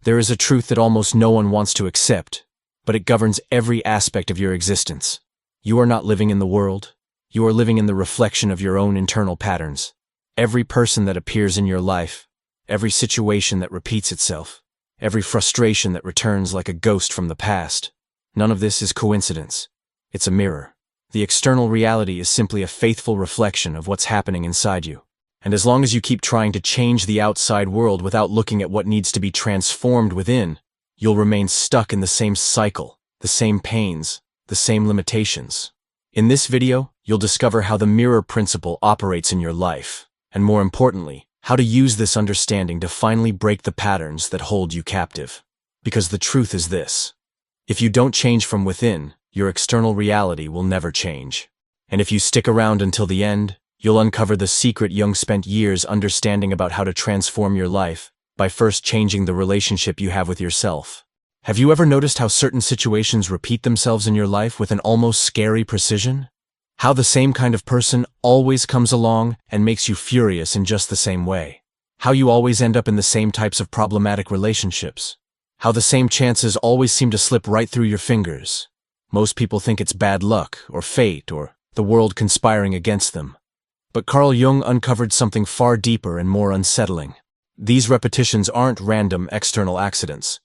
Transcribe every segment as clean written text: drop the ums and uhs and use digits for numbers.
There is a truth that almost no one wants to accept, but it governs every aspect of your existence. You are not living in the world. You are living in the reflection of your own internal patterns. Every person that appears in your life, every situation that repeats itself, every frustration that returns like a ghost from the past, none of this is coincidence. It's a mirror. The external reality is simply a faithful reflection of what's happening inside you. And as long as you keep trying to change the outside world without looking at what needs to be transformed within, you'll remain stuck in the same cycle, the same pains, the same limitations. In this video, you'll discover how the mirror principle operates in your life, and more importantly, how to use this understanding to finally break the patterns that hold you captive. Because the truth is this: if you don't change from within, your external reality will never change. And if you stick around until the end, you'll uncover the secret Jung spent years understanding about how to transform your life by first changing the relationship you have with yourself. Have you ever noticed how certain situations repeat themselves in your life with an almost scary precision? How the same kind of person always comes along and makes you furious in just the same way. How you always end up in the same types of problematic relationships. How the same chances always seem to slip right through your fingers. Most people think it's bad luck, or fate, or the world conspiring against them. But Carl Jung uncovered something far deeper and more unsettling. These repetitions aren't random external accidents.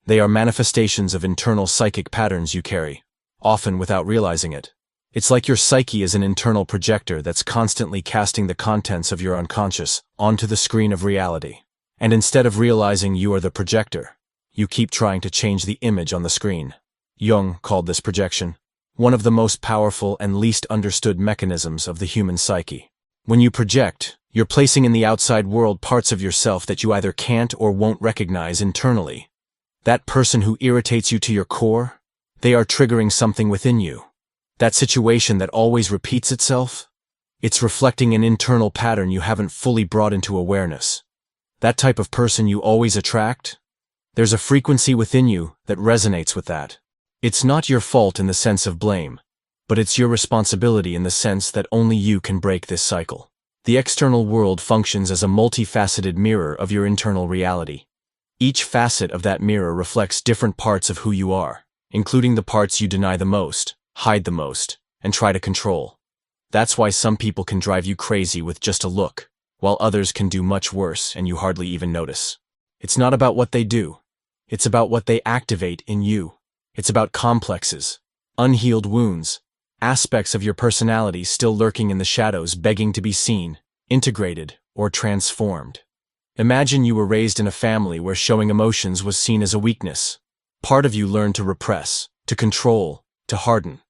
They are manifestations of internal psychic patterns you carry, often without realizing it. It's like your psyche is an internal projector that's constantly casting the contents of your unconscious onto the screen of reality. And instead of realizing you are the projector, you keep trying to change the image on the screen. Jung called this projection one of the most powerful and least understood mechanisms of the human psyche. When you project, you're placing in the outside world parts of yourself that you either can't or won't recognize internally. That person who irritates you to your core, they are triggering something within you. That situation that always repeats itself, it's reflecting an internal pattern you haven't fully brought into awareness. That type of person you always attract, there's a frequency within you that resonates with that. It's not your fault in the sense of blame, but it's your responsibility in the sense that only you can break this cycle. The external world functions as a multifaceted mirror of your internal reality. Each facet of that mirror reflects different parts of who you are, including the parts you deny the most, hide the most, and try to control. That's why some people can drive you crazy with just a look, while others can do much worse and you hardly even notice. It's not about what they do. It's about what they activate in you. It's about complexes, unhealed wounds, aspects of your personality still lurking in the shadows begging to be seen, integrated, or transformed. Imagine you were raised in a family where showing emotions was seen as a weakness. Part of you learned to repress, to control, to harden.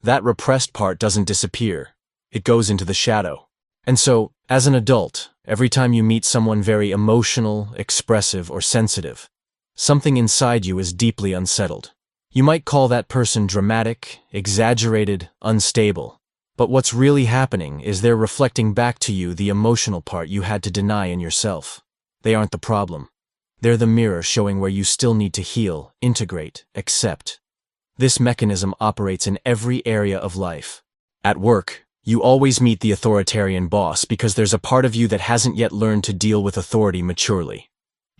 That repressed part doesn't disappear. It goes into the shadow. And so, as an adult, every time you meet someone very emotional, expressive, or sensitive, something inside you is deeply unsettled. You might call that person dramatic, exaggerated, unstable. But what's really happening is they're reflecting back to you the emotional part you had to deny in yourself. They aren't the problem. They're the mirror showing where you still need to heal, integrate, accept. This mechanism operates in every area of life. At work, you always meet the authoritarian boss because there's a part of you that hasn't yet learned to deal with authority maturely.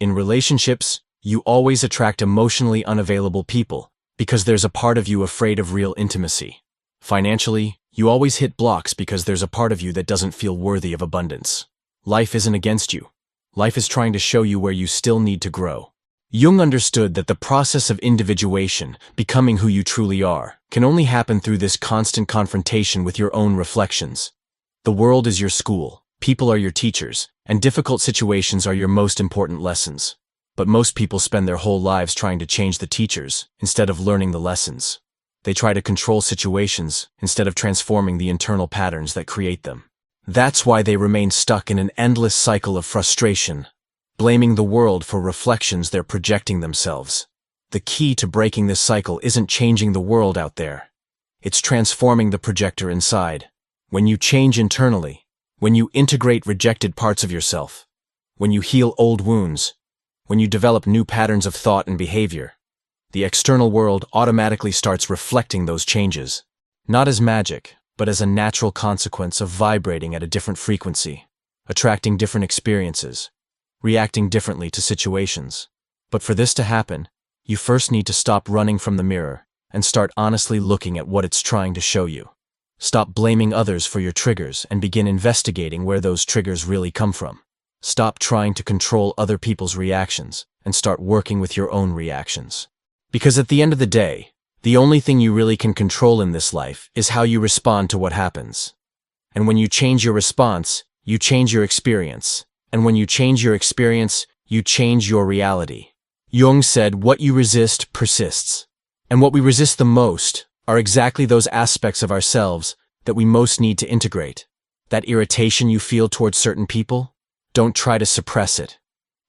In relationships, you always attract emotionally unavailable people because there's a part of you afraid of real intimacy. Financially, you always hit blocks because there's a part of you that doesn't feel worthy of abundance. Life isn't against you. Life is trying to show you where you still need to grow. Jung understood that the process of individuation, becoming who you truly are, can only happen through this constant confrontation with your own reflections. The world is your school, people are your teachers, and difficult situations are your most important lessons. But most people spend their whole lives trying to change the teachers instead of learning the lessons. They try to control situations instead of transforming the internal patterns that create them. That's why they remain stuck in an endless cycle of frustration, blaming the world for reflections they're projecting themselves. The key to breaking this cycle isn't changing the world out there. It's transforming the projector inside. When you change internally, when you integrate rejected parts of yourself, when you heal old wounds, when you develop new patterns of thought and behavior, the external world automatically starts reflecting those changes, not as magic, but as a natural consequence of vibrating at a different frequency, attracting different experiences, reacting differently to situations. But for this to happen, you first need to stop running from the mirror and start honestly looking at what it's trying to show you. Stop blaming others for your triggers and begin investigating where those triggers really come from. Stop trying to control other people's reactions and start working with your own reactions. Because at the end of the day, the only thing you really can control in this life is how you respond to what happens. And when you change your response, you change your experience. And when you change your experience, you change your reality. Jung said, "What you resist persists." And what we resist the most are exactly those aspects of ourselves that we most need to integrate. That irritation you feel towards certain people, don't try to suppress it.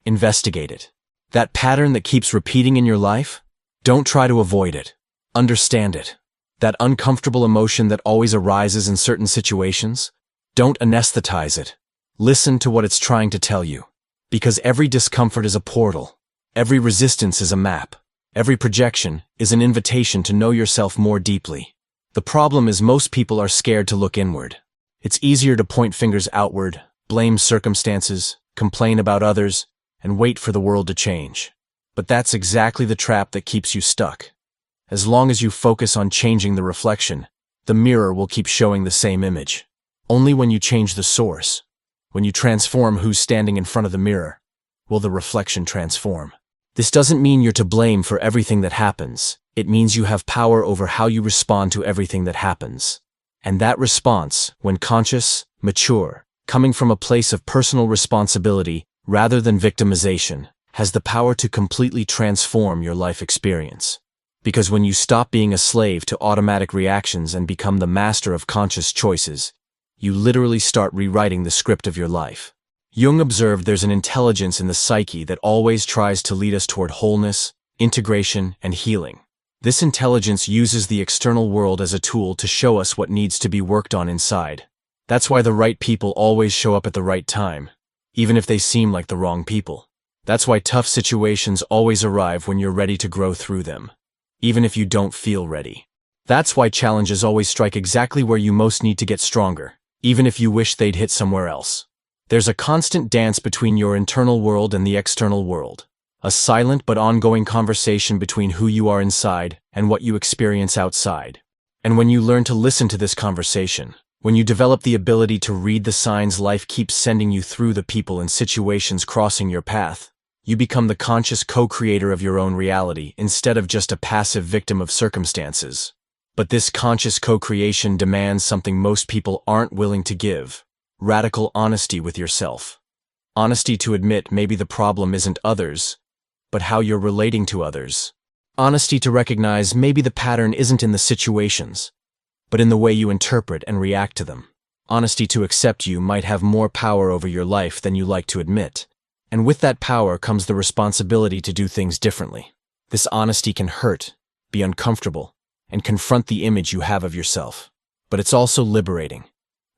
Investigate it. That pattern that keeps repeating in your life, don't try to avoid it. Understand it. That uncomfortable emotion that always arises in certain situations, don't anesthetize it. Listen to what it's trying to tell you. Because every discomfort is a portal. Every resistance is a map. Every projection is an invitation to know yourself more deeply. The problem is most people are scared to look inward. It's easier to point fingers outward, blame circumstances, complain about others, and wait for the world to change. But that's exactly the trap that keeps you stuck. As long as you focus on changing the reflection, the mirror will keep showing the same image. Only when you change the source, when you transform who's standing in front of the mirror, will the reflection transform. This doesn't mean you're to blame for everything that happens. It means you have power over how you respond to everything that happens. And that response, when conscious, mature, coming from a place of personal responsibility rather than victimization, has the power to completely transform your life experience. Because when you stop being a slave to automatic reactions and become the master of conscious choices, you literally start rewriting the script of your life. Jung observed there's an intelligence in the psyche that always tries to lead us toward wholeness, integration, and healing. This intelligence uses the external world as a tool to show us what needs to be worked on inside. That's why the right people always show up at the right time, even if they seem like the wrong people. That's why tough situations always arrive when you're ready to grow through them, even if you don't feel ready. That's why challenges always strike exactly where you most need to get stronger, even if you wish they'd hit somewhere else. There's a constant dance between your internal world and the external world, a silent but ongoing conversation between who you are inside and what you experience outside. And when you learn to listen to this conversation, when you develop the ability to read the signs life keeps sending you through the people and situations crossing your path, you become the conscious co-creator of your own reality instead of just a passive victim of circumstances. But this conscious co-creation demands something most people aren't willing to give: radical honesty with yourself. Honesty to admit maybe the problem isn't others, but how you're relating to others. Honesty to recognize maybe the pattern isn't in the situations, but in the way you interpret and react to them. Honesty to accept you might have more power over your life than you like to admit. And with that power comes the responsibility to do things differently. This honesty can hurt, be uncomfortable, and confront the image you have of yourself. But it's also liberating,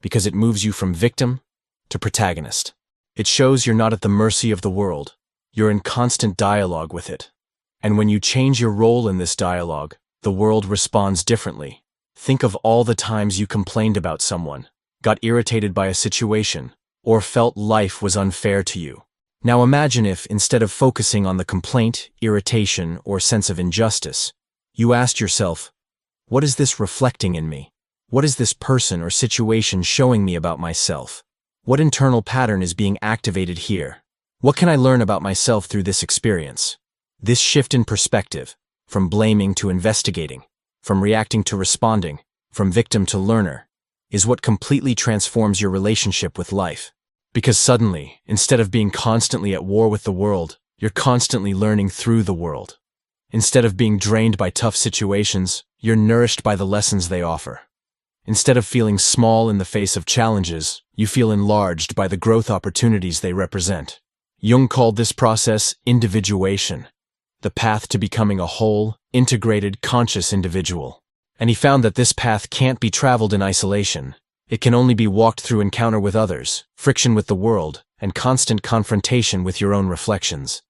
because it moves you from victim to protagonist. It shows you're not at the mercy of the world. You're in constant dialogue with it. And when you change your role in this dialogue, the world responds differently. Think of all the times you complained about someone, got irritated by a situation, or felt life was unfair to you. Now imagine if, instead of focusing on the complaint, irritation, or sense of injustice, you asked yourself, what is this reflecting in me? What is this person or situation showing me about myself? What internal pattern is being activated here? What can I learn about myself through this experience? This shift in perspective, from blaming to investigating, from reacting to responding, from victim to learner, is what completely transforms your relationship with life. Because suddenly, instead of being constantly at war with the world, you're constantly learning through the world. Instead of being drained by tough situations, you're nourished by the lessons they offer. Instead of feeling small in the face of challenges, you feel enlarged by the growth opportunities they represent. Jung called this process individuation, the path to becoming a whole, integrated, conscious individual. And he found that this path can't be traveled in isolation. It can only be walked through encounter with others, friction with the world, and constant confrontation with your own reflections.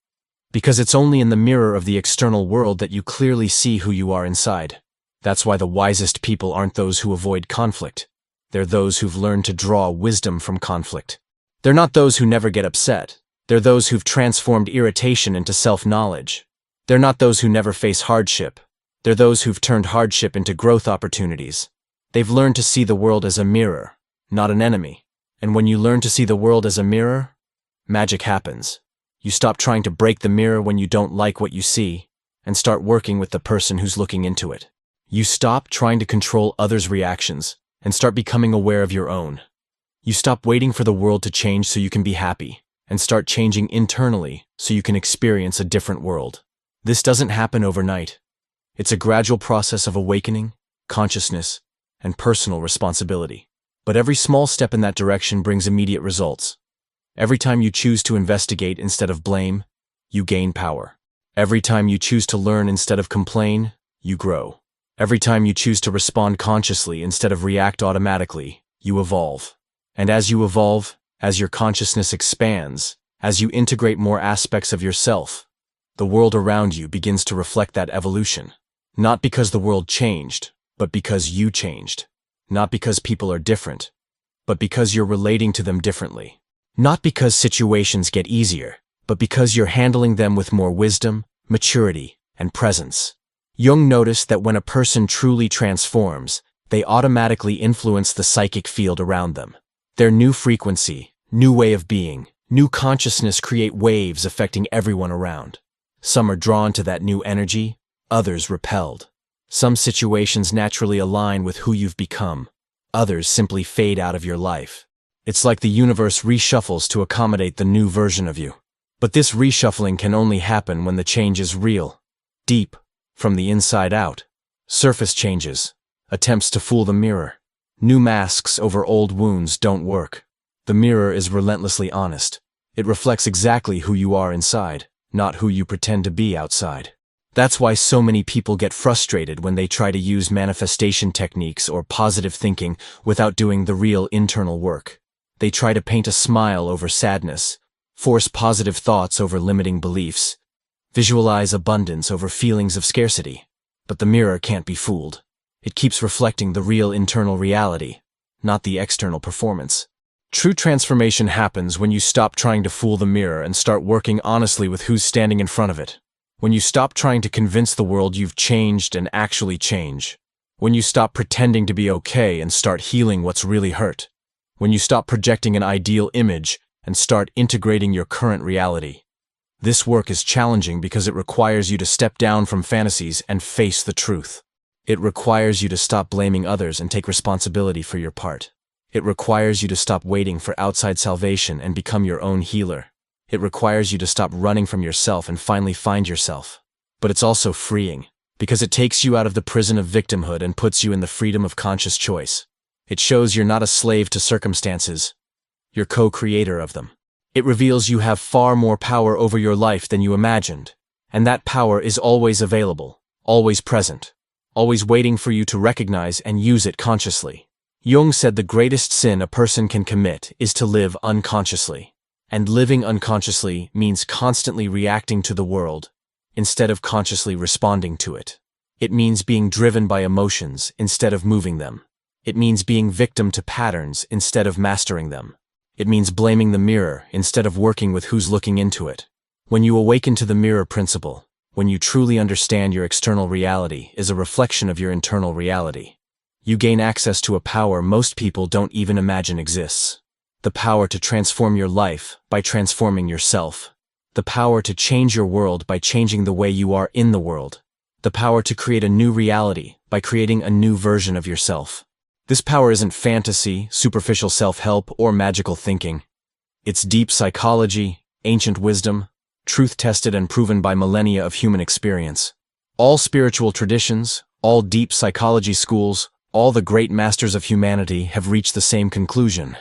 Because it's only in the mirror of the external world that you clearly see who you are inside. That's why the wisest people aren't those who avoid conflict. They're those who've learned to draw wisdom from conflict. They're not those who never get upset. They're those who've transformed irritation into self-knowledge. They're not those who never face hardship. They're those who've turned hardship into growth opportunities. They've learned to see the world as a mirror, not an enemy. And when you learn to see the world as a mirror, magic happens. You stop trying to break the mirror when you don't like what you see, and start working with the person who's looking into it. You stop trying to control others' reactions, and start becoming aware of your own. You stop waiting for the world to change so you can be happy, and start changing internally so you can experience a different world. This doesn't happen overnight. It's a gradual process of awakening, consciousness, and personal responsibility. But every small step in that direction brings immediate results. Every time you choose to investigate instead of blame, you gain power. Every time you choose to learn instead of complain, you grow. Every time you choose to respond consciously instead of react automatically, you evolve. And as you evolve, as your consciousness expands, as you integrate more aspects of yourself, the world around you begins to reflect that evolution. Not because the world changed, but because you changed. Not because people are different, but because you're relating to them differently. Not because situations get easier, but because you're handling them with more wisdom, maturity, and presence. Jung noticed that when a person truly transforms, they automatically influence the psychic field around them. Their new frequency, new way of being, new consciousness create waves affecting everyone around. Some are drawn to that new energy, others repelled. Some situations naturally align with who you've become, others simply fade out of your life. It's like the universe reshuffles to accommodate the new version of you. But this reshuffling can only happen when the change is real, deep, from the inside out. Surface changes, attempts to fool the mirror. New masks over old wounds don't work. The mirror is relentlessly honest. It reflects exactly who you are inside, not who you pretend to be outside. That's why so many people get frustrated when they try to use manifestation techniques or positive thinking without doing the real internal work. They try to paint a smile over sadness, force positive thoughts over limiting beliefs, visualize abundance over feelings of scarcity. But the mirror can't be fooled. It keeps reflecting the real internal reality, not the external performance. True transformation happens when you stop trying to fool the mirror and start working honestly with who's standing in front of it. When you stop trying to convince the world you've changed and actually change. When you stop pretending to be okay and start healing what's really hurt. When you stop projecting an ideal image and start integrating your current reality. This work is challenging because it requires you to step down from fantasies and face the truth. It requires you to stop blaming others and take responsibility for your part. It requires you to stop waiting for outside salvation and become your own healer. It requires you to stop running from yourself and finally find yourself. But it's also freeing, because it takes you out of the prison of victimhood and puts you in the freedom of conscious choice. It shows you're not a slave to circumstances. You're co-creator of them. It reveals you have far more power over your life than you imagined, and that power is always available, always present, always waiting for you to recognize and use it consciously. Jung said the greatest sin a person can commit is to live unconsciously. And living unconsciously means constantly reacting to the world, instead of consciously responding to it. It means being driven by emotions instead of moving them. It means being victim to patterns instead of mastering them. It means blaming the mirror instead of working with who's looking into it. When you awaken to the mirror principle, when you truly understand your external reality is a reflection of your internal reality, you gain access to a power most people don't even imagine exists. The power to transform your life by transforming yourself. The power to change your world by changing the way you are in the world. The power to create a new reality by creating a new version of yourself. This power isn't fantasy, superficial self-help, or magical thinking. It's deep psychology, ancient wisdom, truth-tested and proven by millennia of human experience. All spiritual traditions, all deep psychology schools, all the great masters of humanity have reached the same conclusion.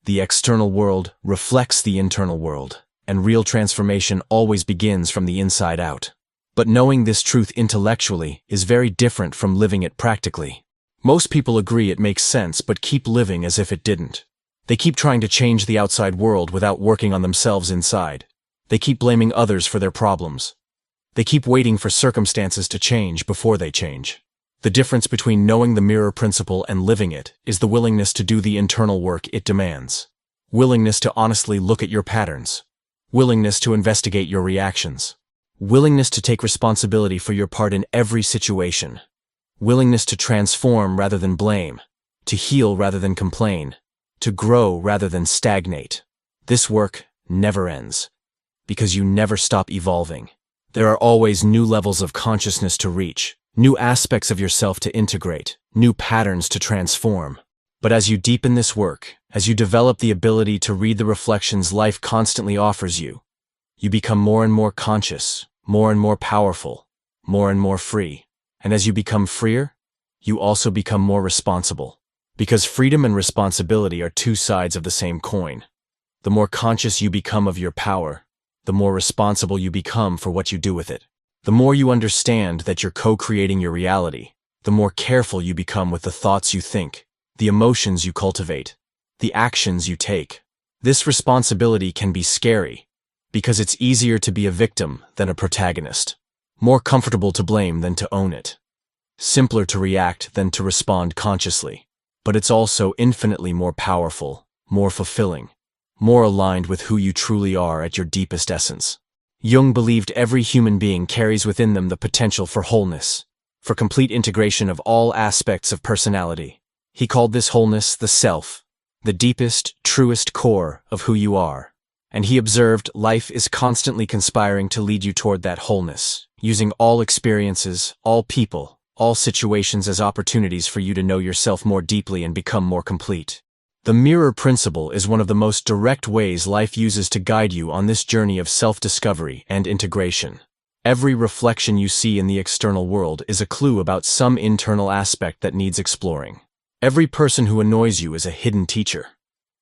The external world reflects the internal world, and real transformation always begins from the inside out. But knowing this truth intellectually is very different from living it practically. Most people agree it makes sense but keep living as if it didn't. They keep trying to change the outside world without working on themselves inside. They keep blaming others for their problems. They keep waiting for circumstances to change before they change. The difference between knowing the mirror principle and living it is the willingness to do the internal work it demands. Willingness to honestly look at your patterns. Willingness to investigate your reactions. Willingness to take responsibility for your part in every situation. Willingness to transform rather than blame. To heal rather than complain. To grow rather than stagnate. This work never ends, because you never stop evolving. There are always new levels of consciousness to reach, new aspects of yourself to integrate, new patterns to transform. But as you deepen this work, as you develop the ability to read the reflections life constantly offers you, you become more and more conscious, more and more powerful, more and more free. And as you become freer, you also become more responsible. Because freedom and responsibility are two sides of the same coin. The more conscious you become of your power, the more responsible you become for what you do with it. The more you understand that you're co-creating your reality, the more careful you become with the thoughts you think, the emotions you cultivate, the actions you take. This responsibility can be scary, because it's easier to be a victim than a protagonist, more comfortable to blame than to own it, simpler to react than to respond consciously. But it's also infinitely more powerful, more fulfilling, more aligned with who you truly are at your deepest essence. Jung believed every human being carries within them the potential for wholeness, for complete integration of all aspects of personality. He called this wholeness the self, the deepest, truest core of who you are. And he observed life is constantly conspiring to lead you toward that wholeness, using all experiences, all people, all situations as opportunities for you to know yourself more deeply and become more complete. The mirror principle is one of the most direct ways life uses to guide you on this journey of self-discovery and integration. Every reflection you see in the external world is a clue about some internal aspect that needs exploring. Every person who annoys you is a hidden teacher.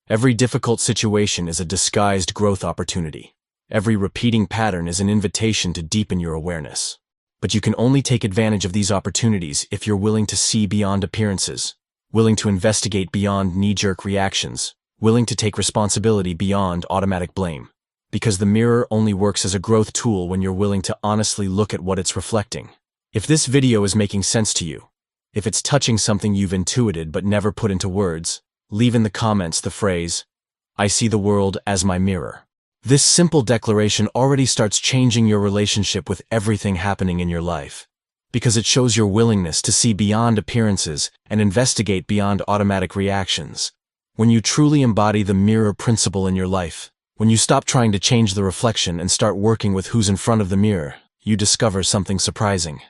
Every difficult situation is a disguised growth opportunity. Every repeating pattern is an invitation to deepen your awareness. But you can only take advantage of these opportunities if you're willing to see beyond appearances, willing to investigate beyond knee-jerk reactions, willing to take responsibility beyond automatic blame. Because the mirror only works as a growth tool when you're willing to honestly look at what it's reflecting. If this video is making sense to you, if it's touching something you've intuited but never put into words, leave in the comments the phrase, "I see the world as my mirror." This simple declaration already starts changing your relationship with everything happening in your life, because it shows your willingness to see beyond appearances and investigate beyond automatic reactions. When you truly embody the mirror principle in your life, when you stop trying to change the reflection and start working with who's in front of the mirror, you discover something surprising.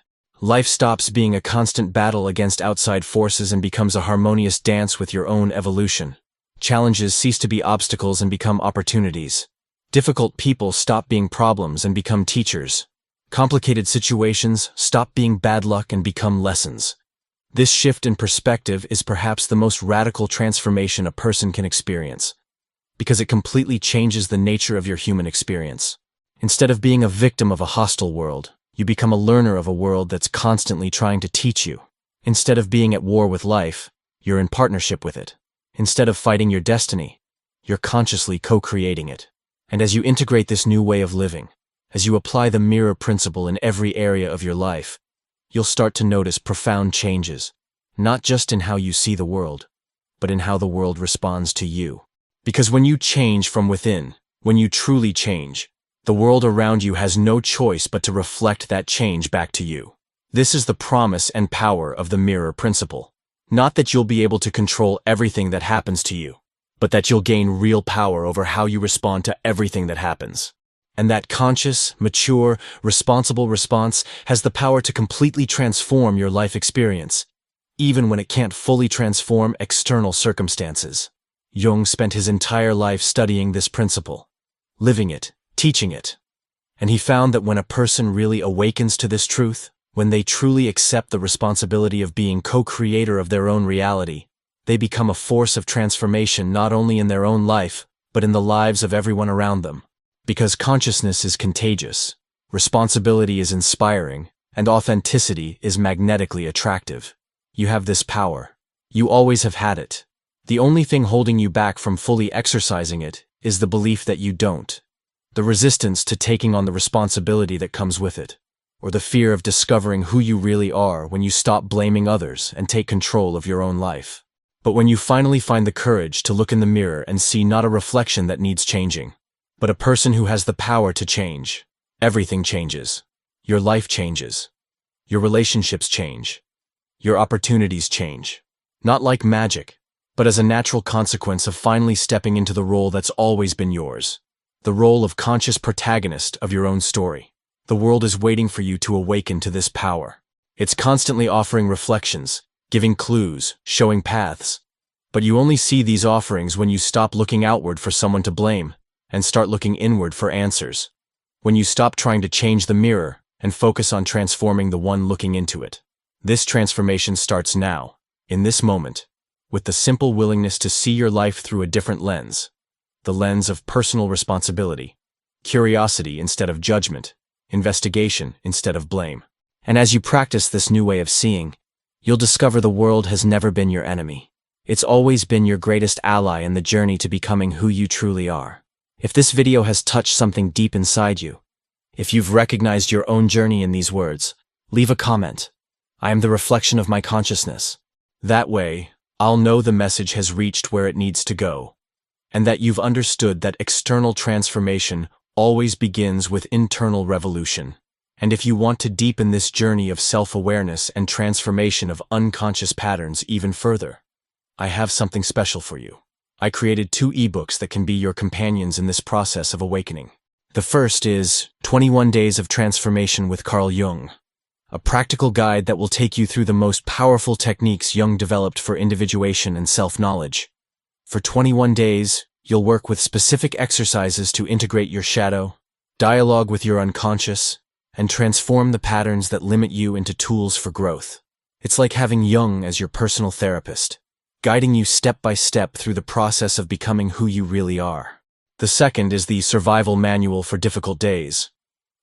Life stops being a constant battle against outside forces and becomes a harmonious dance with your own evolution. Challenges cease to be obstacles and become opportunities. Difficult people stop being problems and become teachers. Complicated situations stop being bad luck and become lessons. This shift in perspective is perhaps the most radical transformation a person can experience, because it completely changes the nature of your human experience. Instead of being a victim of a hostile world, you become a learner of a world that's constantly trying to teach you. Instead of being at war with life, you're in partnership with it. Instead of fighting your destiny, you're consciously co-creating it. And as you integrate this new way of living, as you apply the mirror principle in every area of your life, you'll start to notice profound changes, not just in how you see the world, but in how the world responds to you. Because when you change from within, when you truly change, the world around you has no choice but to reflect that change back to you. This is the promise and power of the mirror principle. Not that you'll be able to control everything that happens to you, but that you'll gain real power over how you respond to everything that happens. And that conscious, mature, responsible response has the power to completely transform your life experience, even when it can't fully transform external circumstances. Jung spent his entire life studying this principle, living it, teaching it. And he found that when a person really awakens to this truth, when they truly accept the responsibility of being co-creator of their own reality, they become a force of transformation not only in their own life, but in the lives of everyone around them. Because consciousness is contagious, responsibility is inspiring, and authenticity is magnetically attractive. You have this power. You always have had it. The only thing holding you back from fully exercising it is the belief that you don't, the resistance to taking on the responsibility that comes with it, or the fear of discovering who you really are when you stop blaming others and take control of your own life. But when you finally find the courage to look in the mirror and see not a reflection that needs changing, but a person who has the power to change. Everything changes. Your life changes. Your relationships change. Your opportunities change. Not like magic, but as a natural consequence of finally stepping into the role that's always been yours. The role of conscious protagonist of your own story. The world is waiting for you to awaken to this power. It's constantly offering reflections, giving clues, showing paths. But you only see these offerings when you stop looking outward for someone to blame and start looking inward for answers. When you stop trying to change the mirror and focus on transforming the one looking into it. This transformation starts now, in this moment, with the simple willingness to see your life through a different lens. The lens of personal responsibility, curiosity instead of judgment, investigation instead of blame. And as you practice this new way of seeing, you'll discover the world has never been your enemy. It's always been your greatest ally in the journey to becoming who you truly are. If this video has touched something deep inside you, if you've recognized your own journey in these words, leave a comment. I am the reflection of my consciousness. That way, I'll know the message has reached where it needs to go, and that you've understood that external transformation always begins with internal revolution. And if you want to deepen this journey of self-awareness and transformation of unconscious patterns even further, I have something special for you. I created 2 ebooks that can be your companions in this process of awakening. The first is 21 Days of Transformation with Carl Jung, a practical guide that will take you through the most powerful techniques Jung developed for individuation and self-knowledge. For 21 days, you'll work with specific exercises to integrate your shadow, dialogue with your unconscious, and transform the patterns that limit you into tools for growth. It's like having Jung as your personal therapist, guiding you step by step through the process of becoming who you really are. The second is the Survival Manual for Difficult Days.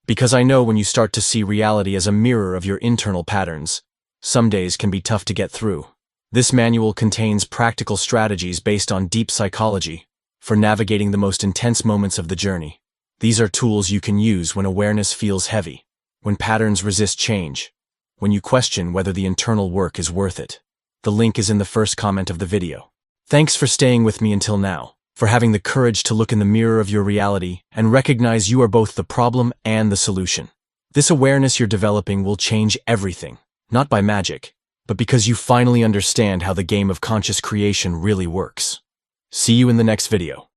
Because I know when you start to see reality as a mirror of your internal patterns, some days can be tough to get through. This manual contains practical strategies based on deep psychology for navigating the most intense moments of the journey. These are tools you can use when awareness feels heavy, when patterns resist change, when you question whether the internal work is worth it. The link is in the first comment of the video. Thanks for staying with me until now, for having the courage to look in the mirror of your reality and recognize you are both the problem and the solution. This awareness you're developing will change everything, not by magic, but because you finally understand how the game of conscious creation really works. See you in the next video.